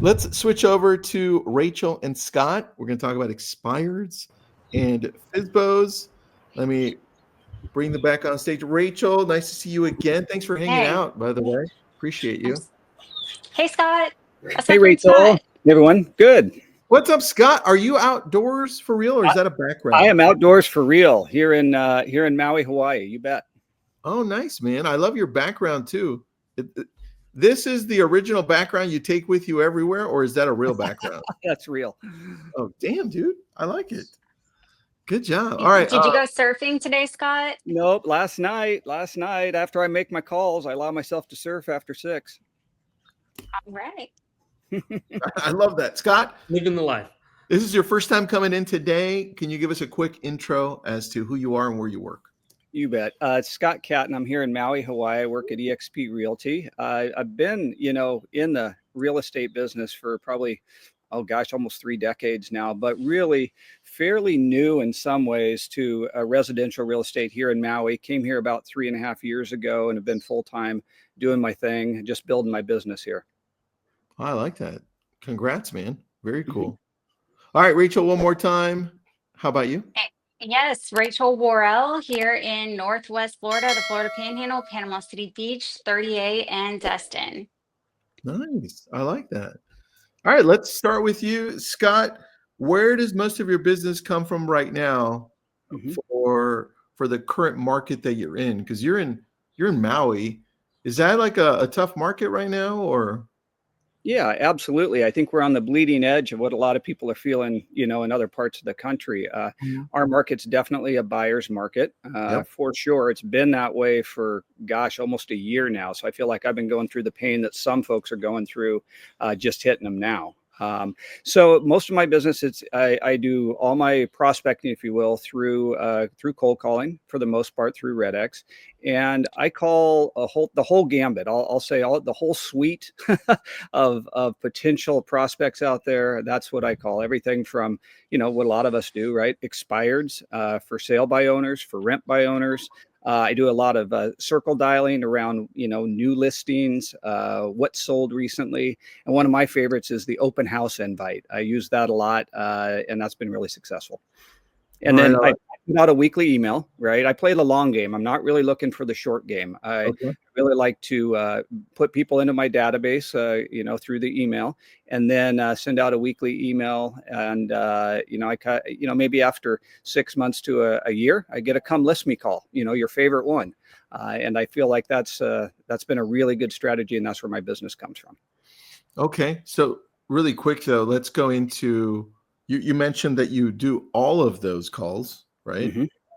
Let's switch over to Rachel and Scott. We're going to talk about expireds and FSBOs. Let me bring them back on stage. Rachel, nice to see you again. Thanks for hanging Hey. out, by the way. Appreciate you. Hey, Scott. What's Hey, up, Rachel. Scott? Hey, everyone. Good. What's up, Scott? Are you outdoors for real, or is that a background? I am outdoors for real here in Maui, Hawaii. You bet. Oh, nice, man. I love your background too. This is the original background you take with you everywhere, or is that a real background? That's real. Oh, damn, dude. I like it. Good job. All right. Did you go surfing today, Scott? Nope. Last night, after I make my calls, I allow myself to surf after 6. All right. I love that. Scott, Living the life. this is your first time coming in today. Can you give us a quick intro as to who you are and where you work? You bet. It's Scott Catton. I'm here in Maui, Hawaii. I work at eXp Realty. I've been, in the real estate business for probably, almost 3 decades now, but really fairly new in some ways to residential real estate here in Maui. Came here about 3.5 years ago and have been full-time doing my thing, just building my business here. I like that. Congrats, man. Very cool. All right, Rachel, one more time. How about you? Yes, Rachel Warrell here in Northwest Florida, the Florida Panhandle, Panama City Beach, 38, and Destin. Nice. I like that. All right, let's start with you, Scott. Where does most of your business come from right now for the current market that you're in? Because you're in Maui. Is that like a tough market right now, or? Yeah, absolutely. I think we're on the bleeding edge of what a lot of people are feeling, in other parts of the country. Our market's definitely a buyer's market, for sure. It's been that way for, almost a year now. So I feel like I've been going through the pain that some folks are going through, just hitting them now. So most of my business, I do all my prospecting, if you will, through cold calling, for the most part through RedX, and I call the whole gambit. I'll say the whole suite of potential prospects out there. That's what I call everything from, what a lot of us do, right? Expireds, for sale by owners, for rent by owners. I do a lot of circle dialing around, new listings, what sold recently. And one of my favorites is the open house invite. I use that a lot, and that's been really successful. And then I put out a weekly email, right? I play the long game. I'm not really looking for the short game. I really like to put people into my database, through the email, and then send out a weekly email. And, maybe after 6 months to a year, I get a come list me call, your favorite one. And I feel like that's been a really good strategy, and that's where my business comes from. Okay. So really quick though, let's go into, you mentioned that you do all of those calls, right?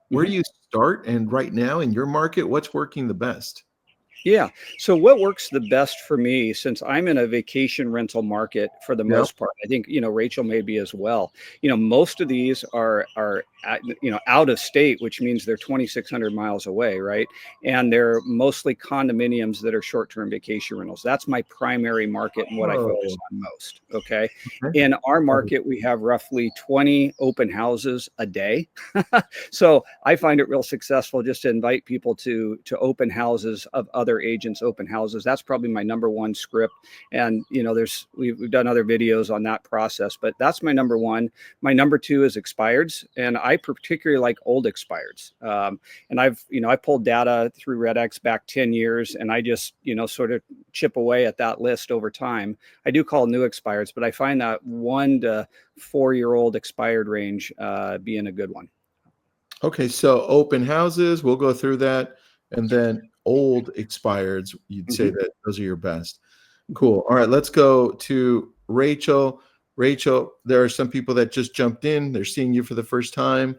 Where do you start? And right now in your market, what's working the best? Yeah. So what works the best for me, since I'm in a vacation rental market for the most part, I think, Rachel may be as well. Most of these are out of state, which means they're 2,600 miles away, right? And they're mostly condominiums that are short-term vacation rentals. That's my primary market and what I focus on most. Okay. In our market, we have roughly 20 open houses a day. So I find it real successful just to invite people to open houses of other agents' open houses. That's probably my number one script. And, we've done other videos on that process, but that's my number one. My number two is expireds. And I particularly like old expireds. And I pulled data through RedX back 10 years, and I just, sort of chip away at that list over time. I do call new expireds, but I find that 1 to 4-year-old expired range being a good one. Okay. So open houses, we'll go through that. And then old expireds, you'd say that those are your best. Cool. All right, let's go to Rachel. Rachel, there are some people that just jumped in. They're seeing you for the first time.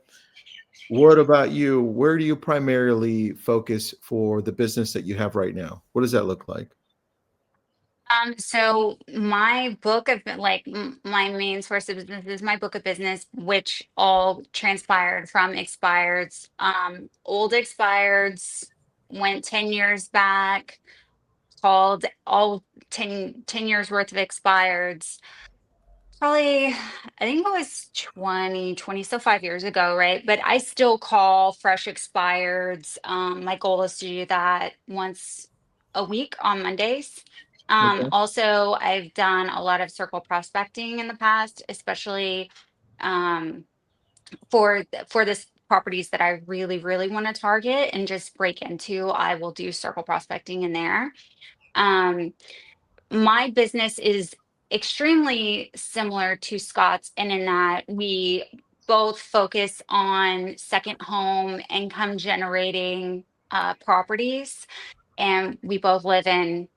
What about you? Where do you primarily focus for the business that you have right now? What does that look like? So my book of my main source of business is my book of business, which all transpired from expireds. Old expireds went 10 years back, called all 10 years worth of expireds. Probably, I think it was 2020, so 5 years ago, right? But I still call fresh expireds. My goal is to do that once a week on Mondays. Okay. Also, I've done a lot of circle prospecting in the past, especially for this properties that I really, really want to target and just break into. I will do circle prospecting in there. Um, my business is extremely similar to Scott's, and in that we both focus on second home income generating properties, and we both live in,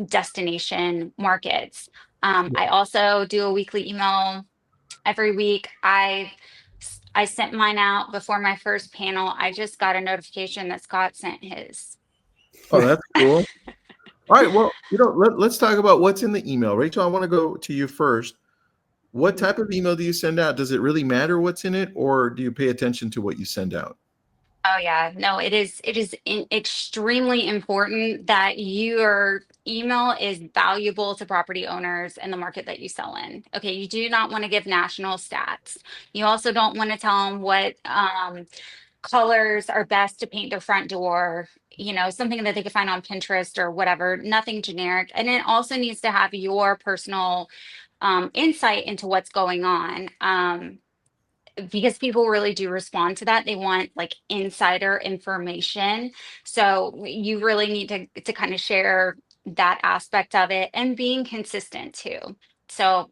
destination markets. I also do a weekly email every week. I sent mine out before my first panel. I just got a notification that Scott sent his. Oh, that's cool. All right. Well, let's talk about what's in the email. Rachel, I want to go to you first. What type of email do you send out? Does it really matter what's in it, or do you pay attention to what you send out? Oh yeah, no, it is extremely important that your email is valuable to property owners in the market that you sell in. Okay, you do not want to give national stats. You also don't want to tell them what colors are best to paint their front door, something that they could find on Pinterest or whatever, nothing generic. And it also needs to have your personal insight into what's going on. Because people really do respond to that. They want like insider information. So you really need to kind of share that aspect of it and being consistent too. So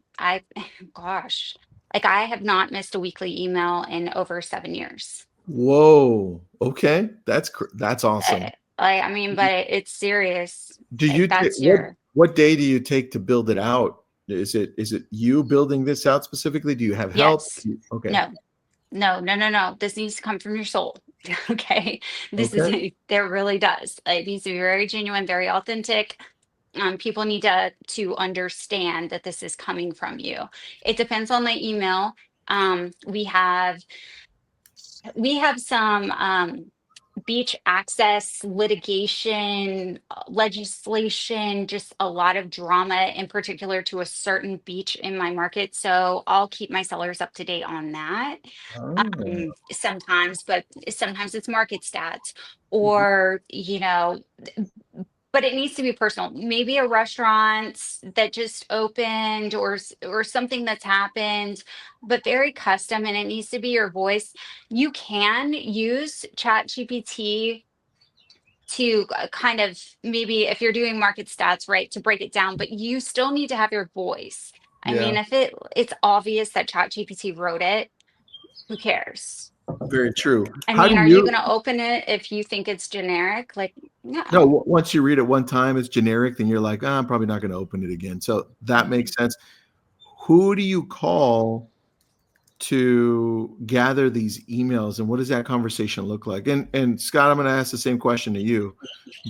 gosh, like I have not missed a weekly email in over 7 years. Whoa. Okay. That's awesome. I mean, but it's serious. Do Like you that's your what day do you take to build it out? Is it you building this out specifically? Do you have help? yes. Okay. No. This needs to come from your soul. Okay. Okay. There really does. It needs to be very genuine, very authentic. People need to understand that this is coming from you. It depends on the email. We have some beach access litigation legislation, just a lot of drama in particular to a certain beach in my market. So I'll keep my sellers up to date on that. Oh. Sometimes, but sometimes it's market stats or, but it needs to be personal. Maybe a restaurant that just opened or something that's happened, but very custom, and it needs to be your voice. You can use Chat GPT to kind of, maybe if you're doing market stats, right, to break it down, but you still need to have your voice. I Yeah. mean, if it's obvious that Chat GPT wrote it, who cares? Very true. I How do mean, are you you going to open it if you think it's generic? Like, no. No, once you read it one time, it's generic, then you're like, I'm probably not going to open it again. So that makes sense. Who do you call to gather these emails, and what does that conversation look like? And Scott, I'm going to ask the same question to you,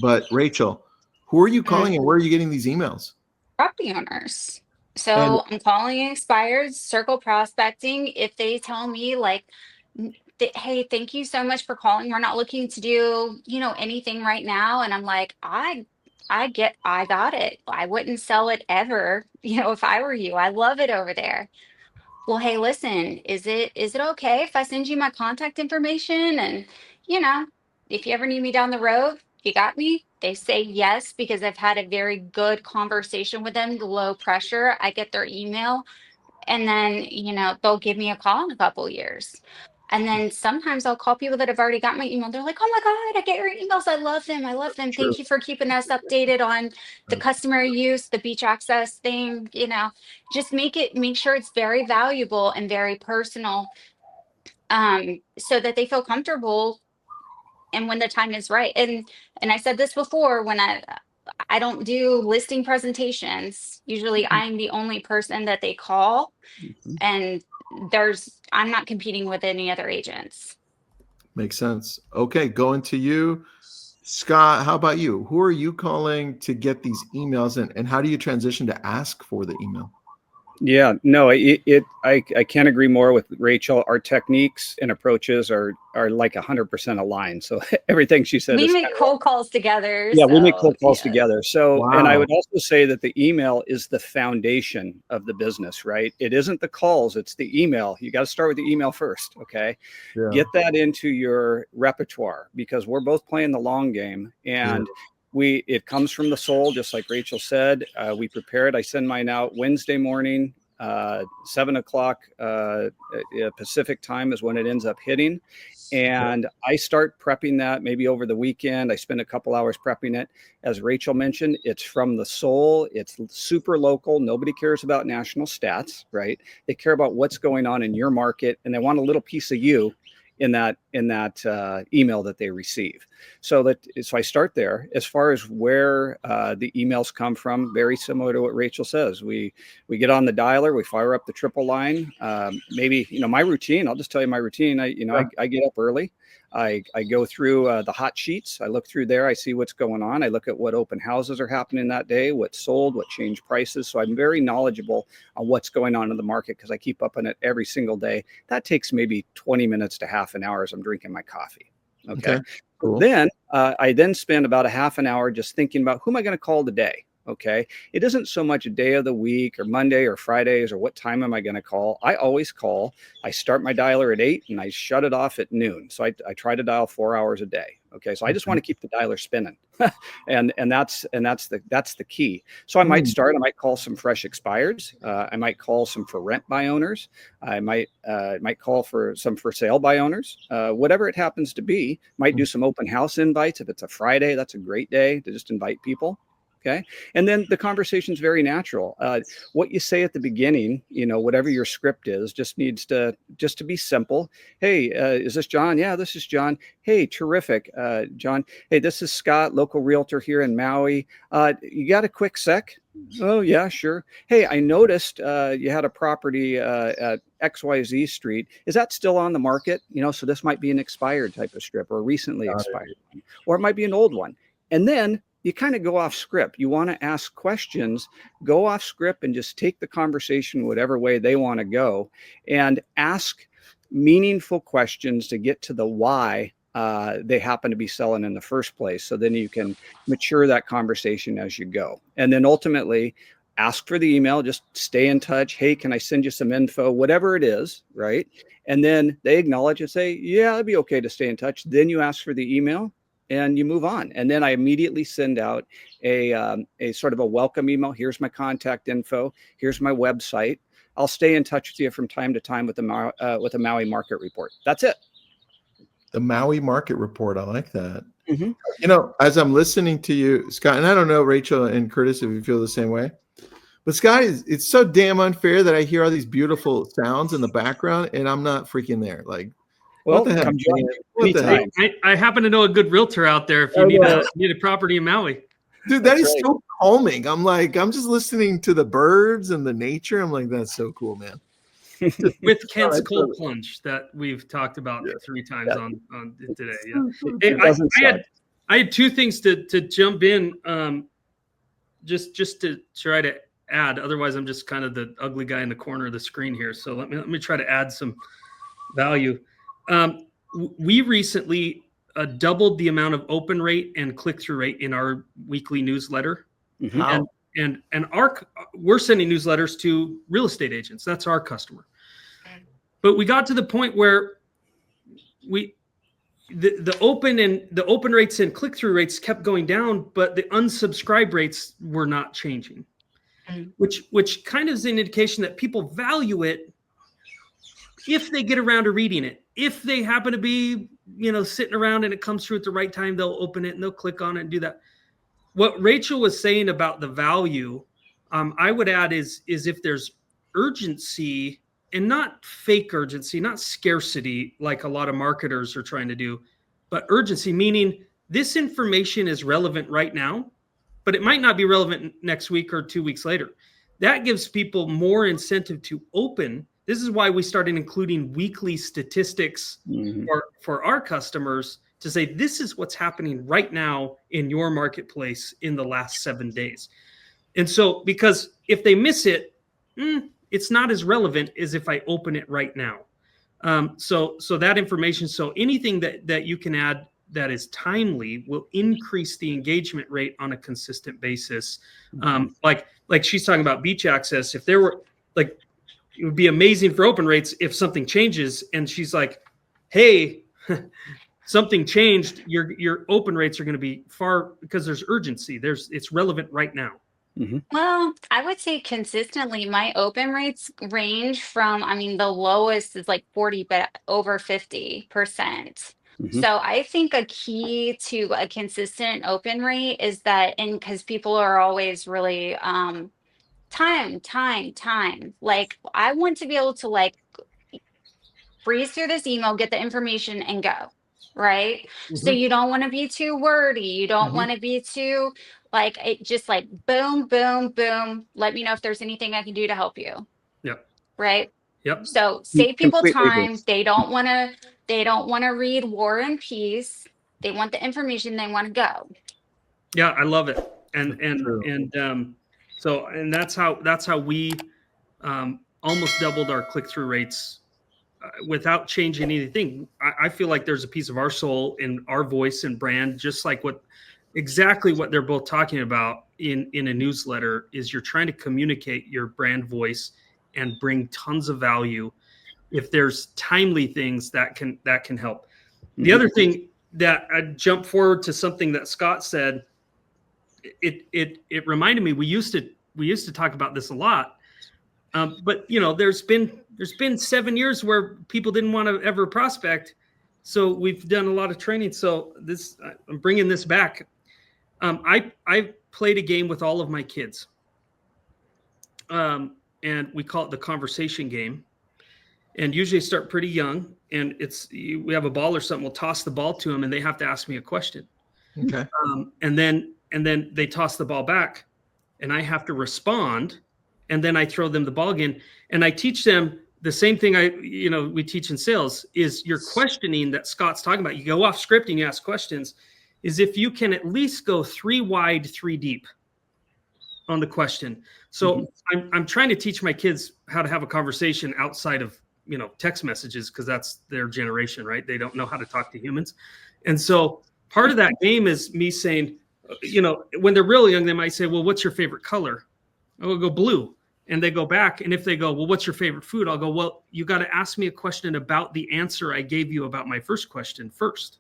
but Rachel, who are you calling and where are you getting these emails? Property owners. And So I'm calling expired, circle prospecting. If they tell me like, hey, thank you so much for calling. We're not looking to do, anything right now. And I'm like, I got it. I wouldn't sell it ever, if I were you. I love it over there. Well, hey, listen, is it okay if I send you my contact information? And, you know, if you ever need me down the road, you got me. They say yes because I've had a very good conversation with them, low pressure. I get their email, and then, they'll give me a call in a couple years. And then sometimes I'll call people that have already got my email. They're like, oh my God, I get your emails. I love them. I love them. true. Thank you for keeping us updated on the customer use, the beach access thing. Just make sure it's very valuable and very personal, so that they feel comfortable and when the time is right. And I said this before, when I don't do listing presentations. Usually I'm the only person that they call, and I'm not competing with any other agents. Makes sense. Okay, going to you, Scott. How about you? Who are you calling to get these emails, and how do you transition to ask for the email? Yeah, no, I can't agree more with Rachel. Our techniques and approaches are like 100% aligned. So everything she said We is make cold calls together. yeah, we make So cold calls yeah. together. So, Wow. And I would also say that the email is the foundation of the business, right? It isn't the calls, it's the email. You got to start with the email first, okay? Yeah. Get that into your repertoire because we're both playing the long game. And it comes from the soul, just like Rachel said. We prepare it. I send mine out Wednesday morning, 7 o'clock Pacific time is when it ends up hitting. And I start prepping that maybe over the weekend. I spend a couple hours prepping it. As Rachel mentioned, it's from the soul. It's super local. Nobody cares about national stats, right? They care about what's going on in your market, and they want a little piece of you in that email that they receive. So I start there. As far as where the emails come from, very similar to what Rachel says. We get on the dialer, we fire up the triple line. Maybe, my routine, I'll just tell you my routine. I get up early. I go through the hot sheets. I look through there. I see what's going on. I look at what open houses are happening that day, what sold, what changed prices. So I'm very knowledgeable on what's going on in the market because I keep up on it every single day. That takes maybe 20 minutes to half an hour as I'm drinking my coffee. Okay. Cool. Then I then spend about a half an hour just thinking about who am I going to call today? Okay. It isn't so much a day of the week or Monday or Fridays or what time am I going to call? I always call. I start my dialer at 8 and I shut it off at noon. So I try to dial 4 hours a day. Okay. So I just want to keep the dialer spinning. and that's the key. So I might call some fresh expireds. I might call some for rent by owners. I might call for some for sale by owners. Whatever it happens to be, might do some open house invites. If it's a Friday, that's a great day to just invite people. Okay. And then the conversation's very natural. What you say at the beginning, whatever your script is, just needs to be simple. Hey, is this John? Yeah, this is John. Hey, terrific. John. Hey, this is Scott, local realtor here in Maui. You got a quick sec? Oh, yeah, sure. Hey, I noticed you had a property at XYZ Street. Is that still on the market? So this might be an expired type of strip or recently expired one, or it might be an old one. And then you kind of go off script. You want to ask questions, go off script and just take the conversation whatever way they want to go and ask meaningful questions to get to the why they happen to be selling in the first place. So then you can mature that conversation as you go. And then ultimately ask for the email, just stay in touch. Hey, can I send you some info, whatever it is, right? And then they acknowledge and say, yeah, it'd be okay to stay in touch. Then you ask for the email and you move on. And then I immediately send out a sort of a welcome email. Here's my contact info. Here's my website. I'll stay in touch with you from time to time with the Maui market report. That's it. The Maui market report. I like that. Mm-hmm. As I'm listening to you, Scott, and I don't know, Rachel and Curtis, if you feel the same way, but Scott, it's so damn unfair that I hear all these beautiful sounds in the background and I'm not freaking there. Like, well, what the heck? What the heck? I happen to know a good realtor out there if you need a property in Maui. Dude, that is right. So calming. I'm just listening to the birds and the nature. I'm like, that's so cool, man. With Kent's cold plunge that we've talked about 3 times on today. Yeah. Hey, I had 2 things to jump in, just to try to add. Otherwise, I'm just kind of the ugly guy in the corner of the screen here. So let me try to add some value. We recently doubled the amount of open rate and click-through rate in our weekly newsletter. Mm-hmm. And we're sending newsletters to real estate agents. That's our customer. But we got to the point where the open rates and click-through rates kept going down, but the unsubscribe rates were not changing, which kind of is an indication that people value it if they get around to reading it. If they happen to be, sitting around and it comes through at the right time, they'll open it and they'll click on it and do that. What Rachel was saying about the value, I would add is if there's urgency, and not fake urgency, not scarcity like a lot of marketers are trying to do, but urgency, meaning this information is relevant right now, but it might not be relevant next week or 2 weeks later. That gives people more incentive to open. This is why we started including weekly statistics for our customers to say, this is what's happening right now in your marketplace in the last 7 days. And so, because if they miss it, it's not as relevant as if I open it right now. So that information, so anything that you can add that is timely will increase the engagement rate on a consistent basis. Like she's talking about beach access. If there were it would be amazing for open rates if something changes and she's like, hey, something changed, your open rates are going to be far, because there's urgency. It's relevant right now. Mm-hmm. Well, I would say consistently my open rates range from, I mean, the lowest is like 40, but over 50%. Mm-hmm. So I think a key to a consistent open rate is that, and because people are always really time. Like I want to be able to like breeze through this email, get the information and go. Right. So Mhm. you don't want to be too wordy. You don't Mhm. want to be too like it just like boom, boom, boom. Let me know if there's anything I can do to help you. Yep. Right. Yep. So save people Completely agree. time. They don't want to read War and Peace. They want the information, they want to go. Yeah, I love it. And True. so that's how we almost doubled our click-through rates without changing anything. I feel like there's a piece of our soul in our voice and brand, just like exactly what they're both talking about in a newsletter. Is you're trying to communicate your brand voice and bring tons of value. If there's timely things that can help. The other thing that I jump forward to something that Scott said, it reminded me, we used to talk about this a lot. But there's been 7 years where people didn't want to ever prospect. So we've done a lot of training. So I'm bringing this back. I played a game with all of my kids. And we call it the conversation game. And usually start pretty young, and we have a ball or something. We'll toss the ball to them, and they have to ask me a question. Okay. And then they toss the ball back, and I have to respond, and then I throw them the ball again. And I teach them the same thing we teach in sales is your questioning that Scott's talking about. You go off script and you ask questions. Is if you can at least go 3 wide, 3 deep on the question. So I'm trying to teach my kids how to have a conversation outside of text messages, because that's their generation, right? They don't know how to talk to humans. And so part of that game is me saying, when they're really young, they might say, well, what's your favorite color? I will go blue. And they go back. And if they go, well, what's your favorite food? I'll go, well, you got to ask me a question about the answer I gave you about my first question first.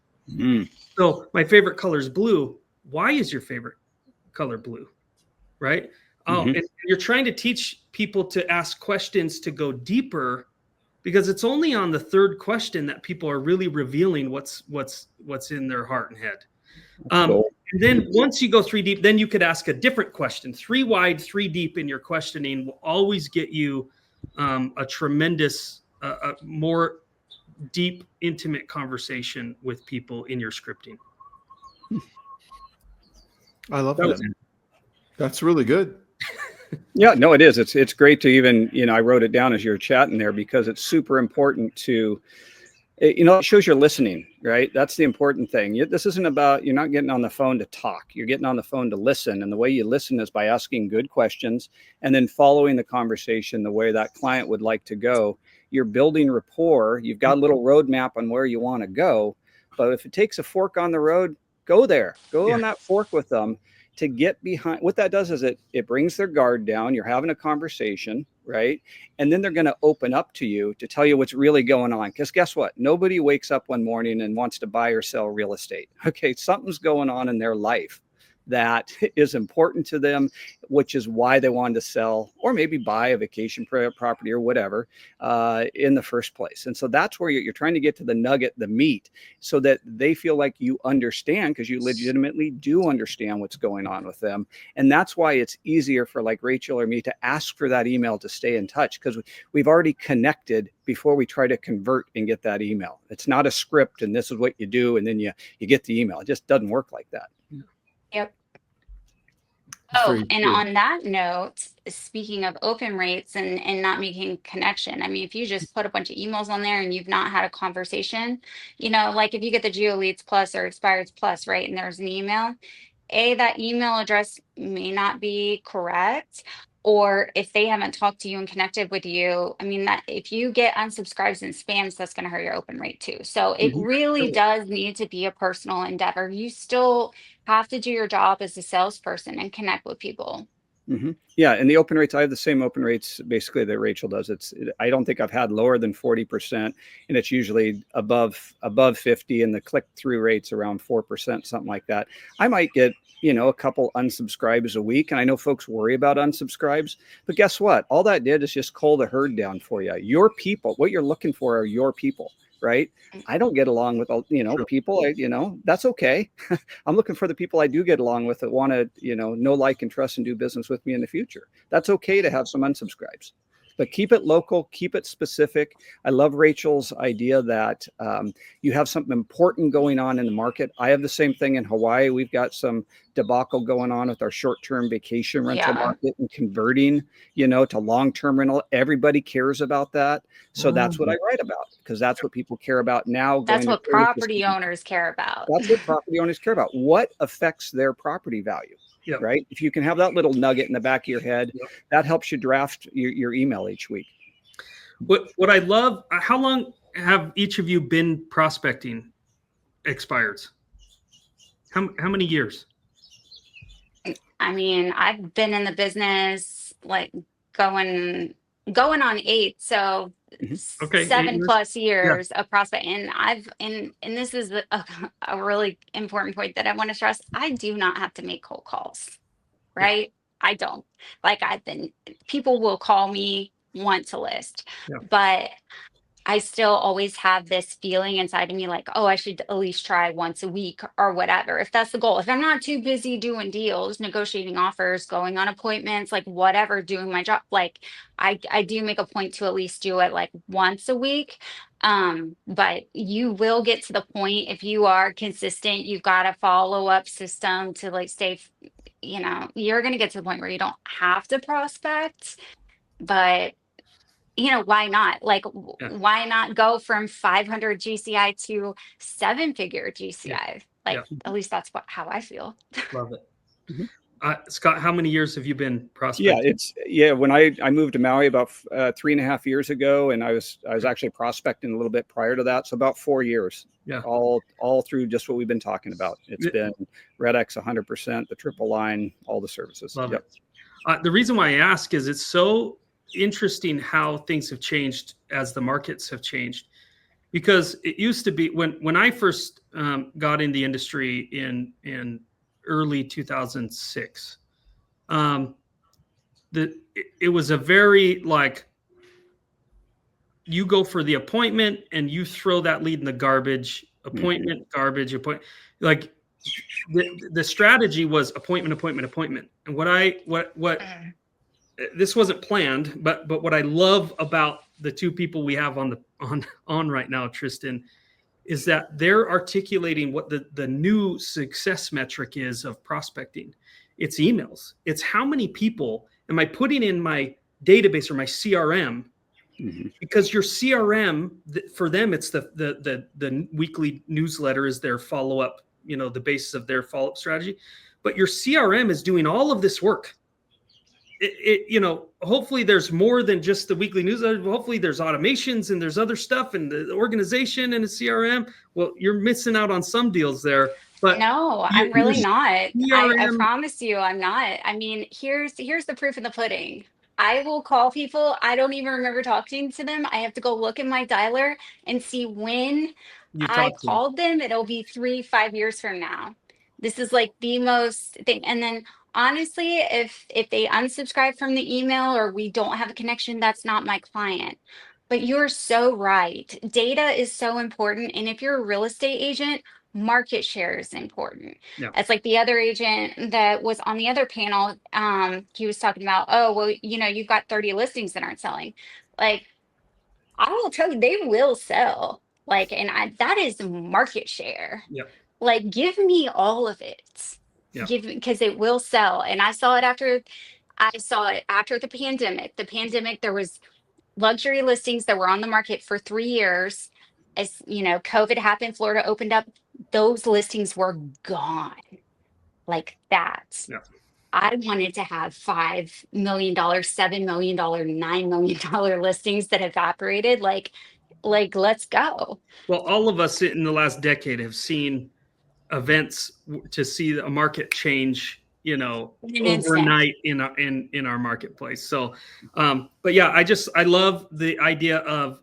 So my favorite color is blue. Why is your favorite color blue? Right? And you're trying to teach people to ask questions to go deeper, because it's only on the 3rd question that people are really revealing what's in their heart and head. And then once you go 3 deep, then you could ask a different question. 3 wide, 3 deep in your questioning will always get you a tremendous, more deep, intimate conversation with people in your scripting. I love that. That's really good. Yeah, no, it is. It's great to even, I wrote it down as you were chatting there, because it's super important to, it shows you're listening, right? That's the important thing. This isn't about, you're not getting on the phone to talk. You're getting on the phone to listen. And the way you listen is by asking good questions and then following the conversation the way that client would like to go. You're building rapport. You've got a little roadmap on where you want to go. But if it takes a fork on the road, go there. Go on that fork with them. To get behind, what that does is it brings their guard down. You're having a conversation, right? And then they're going to open up to you to tell you what's really going on. Because guess what? Nobody wakes up one morning and wants to buy or sell real estate. Okay, something's going on in their life that is important to them, which is why they wanted to sell or maybe buy a vacation property or whatever in the first place. And so that's where you're trying to get to the nugget, the meat, so that they feel like you understand, because you legitimately do understand what's going on with them. And that's why it's easier for like Rachel or me to ask for that email to stay in touch, because we've already connected before we try to convert and get that email. It's not a script and this is what you do and then you get the email. It just doesn't work like that. Yep. Oh, and on that note, speaking of open rates and not making connection, I mean, if you just put a bunch of emails on there and you've not had a conversation, like if you get the Geo Leads Plus or Expireds Plus, right, and there's an email, that email address may not be correct. Or if they haven't talked to you and connected with you, I mean, that if you get unsubscribes and spams, that's going to hurt your open rate too. So it really does need to be a personal endeavor. You still have to do your job as a salesperson and connect with people. Yeah, and the open rates, I have the same open rates basically that Rachel does. I don't think I've had lower than 40%, and it's usually above 50, and the click-through rate's around 4%, something like that. I might get, a couple unsubscribes a week, and I know folks worry about unsubscribes, but guess what? All that did is just cull the herd down for you. Your people, what you're looking for are your people. Right? I don't get along with all, people, that's okay. I'm looking for the people I do get along with that want to, know, like, and trust and do business with me in the future. That's okay to have some unsubscribes, but keep it local, keep it specific. I love Rachel's idea that you have something important going on in the market. I have the same thing in Hawaii. We've got some debacle going on with our short-term vacation rental market and converting, to long-term rental. Everybody cares about that. So that's what I write about, because that's what people care about now. That's what property owners care about. That's what property owners care about. What affects their property value? Yep. Right. If you can have that little nugget in the back of your head, that helps you draft your email each week. What I love, how long have each of you been prospecting expireds? How many years? I mean, I've been in the business like going on 8. So 7+ years of prospect. And this is a really important point that I want to stress. I do not have to make cold calls, right? I don't. Like, people will call me, want to list, but I still always have this feeling inside of me like, oh, I should at least try once a week or whatever, if that's the goal. If I'm not too busy doing deals, negotiating offers, going on appointments, like whatever, doing my job, like I do make a point to at least do it like once a week. But you will get to the point, if you are consistent, you've got a follow-up system to like stay, you're going to get to the point where you don't have to prospect, but why not? Like, why not go from 500 GCI to 7-figure GCI? At least that's how I feel. Love it. Scott, how many years have you been prospecting? When I moved to Maui about 3.5 years ago, and I was actually prospecting a little bit prior to that. So about 4 years, all through just what we've been talking about. It's been RedX 100%, the triple line, all the services. Love it. The reason why I ask is it's so interesting how things have changed as the markets have changed, because it used to be when I first got in the industry in early 2006, it was a very like, you go for the appointment and you throw that lead in the garbage, appointment, garbage, appointment. Like the strategy was appointment. And what this wasn't planned, but what I love about the two people we have on right now, Tristan, is that they're articulating what the new success metric is of prospecting. It's emails. It's how many people am I putting in my database or my CRM? Because your CRM, for them, it's the weekly newsletter is their follow-up, the basis of their follow-up strategy. But your CRM is doing all of this work. Hopefully there's more than just the weekly newsletter. Hopefully there's automations and there's other stuff and the organization and the CRM. Well, you're missing out on some deals there. But no, I'm really not. I promise you, I'm not. I mean, here's the proof in the pudding. I will call people. I don't even remember talking to them. I have to go look at my dialer and see when I called them. It'll be 3-5 years from now. This is like the most thing. And then honestly, if they unsubscribe from the email or we don't have a connection, that's not my client. But you're so right. Data is so important. And if you're a real estate agent, market share is important. It's like the other agent that was on the other panel. He was talking about, oh, well, you've got 30 listings that aren't selling. Like, I will tell you, they will sell. Like, and that is market share. Like, give me all of it. Because it will sell. And I saw it after the pandemic. The pandemic, there was luxury listings that were on the market for 3 years. As COVID happened, Florida opened up, those listings were gone like that. I wanted to have $5 million, $7 million, $9 million listings that evaporated. Like, let's go. Well, all of us in the last decade have seen events to see a market change you know, An instant. overnight in our marketplace. So, but yeah, I love the idea of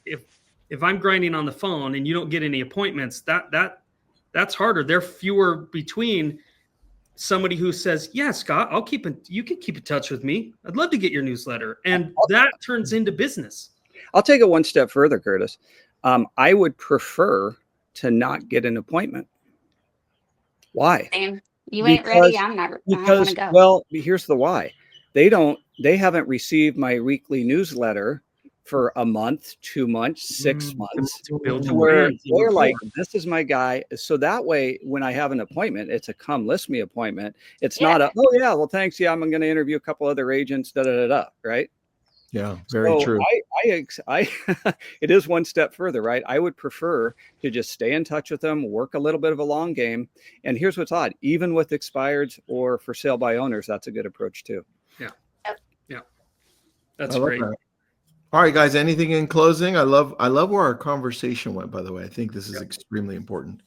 if I'm grinding on the phone and you don't get any appointments, that's harder. They're fewer between somebody who says, yeah, Scott, you can keep in touch with me. I'd love to get your newsletter. And that turns into business. I'll take it one step further, Curtis. I would prefer to not get an appointment. Why? Same. You ain't ready. I'm not. Because, I want to go. well, here's the why. They haven't received my weekly newsletter for a month, 2 months, 6 months. Where they're like, this is my guy. So that way, when I have an appointment, it's a come list me appointment. It's not a, oh yeah, well, thanks. Yeah, I'm going to interview a couple other agents, right? Yeah, very true. It is one step further, right? I would prefer to just stay in touch with them, work a little bit of a long game. And here's what's odd, even with expireds or for sale by owners, that's a good approach too. Yeah. That's great. That. All right, guys, anything in closing? I love where our conversation went, by the way. I think this is extremely important.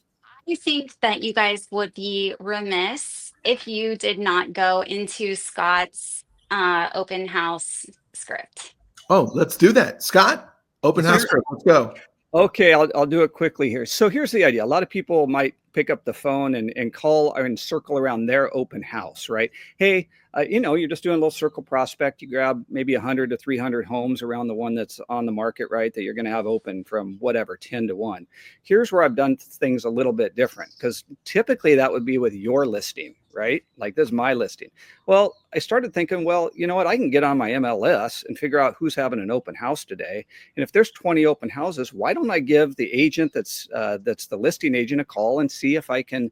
I think that you guys would be remiss if you did not go into Scott's open house script. Oh, let's do that. Scott, open house script. Let's go. Okay, I'll do it quickly here. So here's the idea. A lot of people might pick up the phone and call and circle around their open house, right? Hey, you're just doing a little circle prospect. You grab maybe 100 to 300 homes around the one that's on the market, right? That you're going to have open from whatever, 10 to 1. Here's where I've done things a little bit different, because typically that would be with your listing, right? Like this is my listing. Well, I started thinking, well, you know what? I can get on my MLS and figure out who's having an open house today. And if there's 20 open houses, why don't I give the agent that's the listing agent a call and see if I can,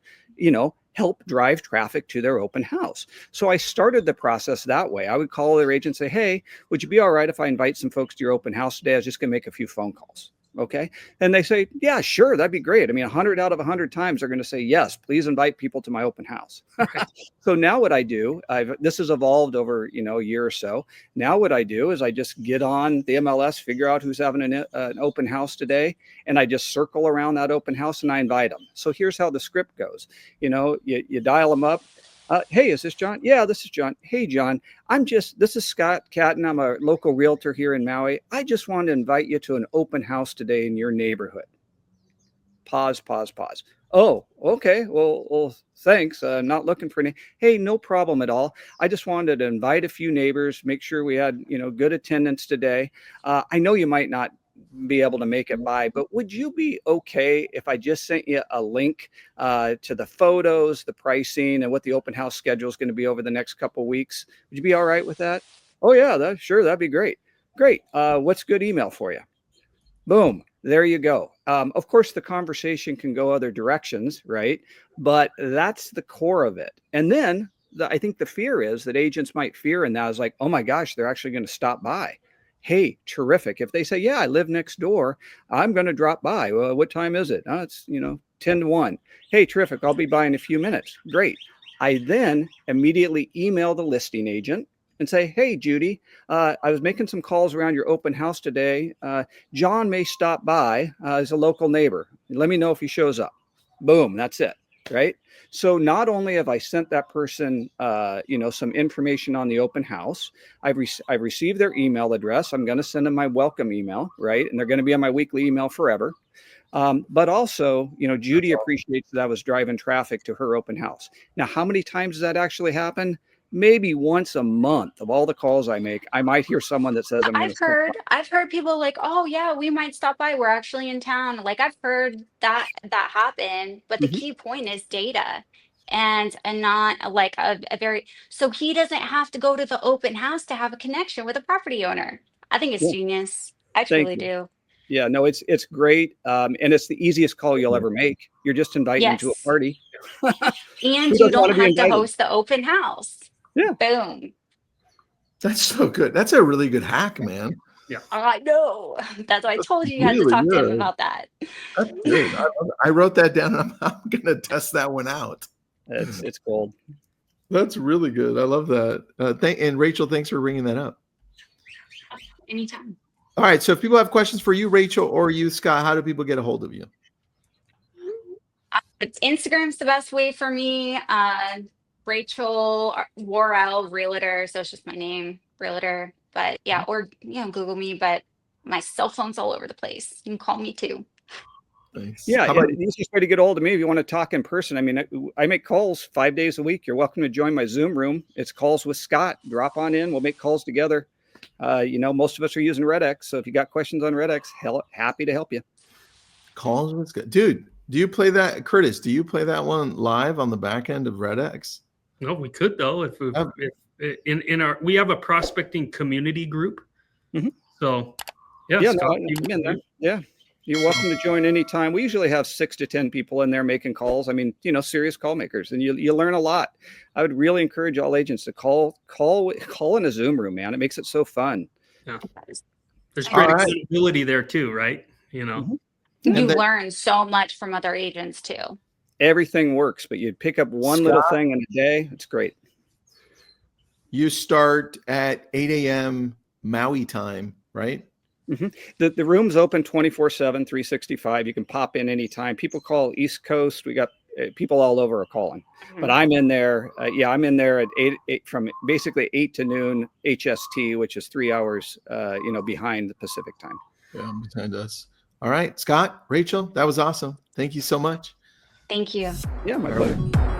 help drive traffic to their open house. So I started the process that way. I would call their agent and say, hey, would you be all right if I invite some folks to your open house today? I was just going to make a few phone calls. Okay. And they say, yeah, sure. That'd be great. I mean, 100 out of 100 times they're going to say, yes, please invite people to my open house. So now what I do, this has evolved over, a year or so. Now what I do is I just get on the MLS, figure out who's having an open house today. And I just circle around that open house and I invite them. So here's how the script goes. You dial them up. Hey, is this John? Yeah, this is John. Hey, John, this is Scott Catton. I'm a local realtor here in Maui. I just wanted to invite you to an open house today in your neighborhood. Pause. Oh, okay. Well, thanks. Not looking for any. Hey, no problem at all. I just wanted to invite a few neighbors, make sure we had, good attendance today. I know you might not be able to make it by, but would you be okay if I just sent you a link to the photos, the pricing, and what the open house schedule is going to be over the next couple of weeks? Would you be all right with that? Oh yeah, sure, that'd be great. Great. What's good email for you? Boom. There you go. Of course, the conversation can go other directions, right? But that's the core of it. And then I think the fear is that agents might fear in that is like, oh my gosh, they're actually going to stop by. Hey, terrific. If they say, yeah, I live next door, I'm going to drop by. Well, what time is it? It's, 10 to 1. Hey, terrific. I'll be by in a few minutes. Great. I then immediately email the listing agent and say, hey, Judy, I was making some calls around your open house today. John may stop by as a local neighbor. Let me know if he shows up. Boom. That's it. Right. So not only have I sent that person, some information on the open house, I've received their email address. I'm going to send them my welcome email, right? And they're going to be on my weekly email forever. But also, Judy appreciates that I was driving traffic to her open house. Now, how many times does that actually happen? Maybe once a month of all the calls I make, I might hear someone that says, I've heard people like, oh yeah, we might stop by. We're actually in town. Like I've heard that happen, but the key point is data and not like a very, so he doesn't have to go to the open house to have a connection with a property owner. I think it's genius. I truly do. Yeah, no, it's great. And it's the easiest call you'll ever make. You're just inviting them to a party. And you don't have to host the open house. Yeah. Boom. That's so good. That's a really good hack, man. Yeah. I know. That's why I told you had to talk to him about that. That's good. I wrote that down. I'm going to test that one out. It's gold. That's really good. I love that. And Rachel, thanks for bringing that up. Anytime. All right. So if people have questions for you, Rachel, or you, Scott, how do people get a hold of you? Instagram's the best way for me. Rachel Warrell, realtor. So it's just my name, realtor. But yeah, or Google me. But my cell phone's all over the place. You can call me too. Nice. Yeah, How about the easiest way to get a hold of me if you want to talk in person. I mean, I make calls 5 days a week. You're welcome to join my Zoom room. It's Calls with Scott. Drop on in. We'll make calls together. Most of us are using RedX. So if you got questions on RedX, happy to help you. Calls with Scott? Dude, do you play that? Curtis, do you play that one live on the back end of RedX? No, we could though. If we have a prospecting community group. Mm-hmm. So Scott, I'm in there. Yeah. You're welcome to join anytime. We usually have 6 to 10 people in there making calls. I mean, serious call makers, and you learn a lot. I would really encourage all agents to call in a Zoom room, man. It makes it so fun. Yeah. There's great accountability there too, right? You learn so much from other agents too. Everything works, but you pick up one little thing in a day. It's great. You start at 8 a.m. Maui time, right? Mm-hmm. The room's open 24/7, 365. You can pop in anytime. People call East Coast. We got people all over are calling, but I'm in there. I'm in there at 8 from basically 8 to noon HST, which is 3 hours, behind the Pacific time. Yeah, behind us. All right, Scott, Rachel, that was awesome. Thank you so much. Thank you. Yeah, my pleasure.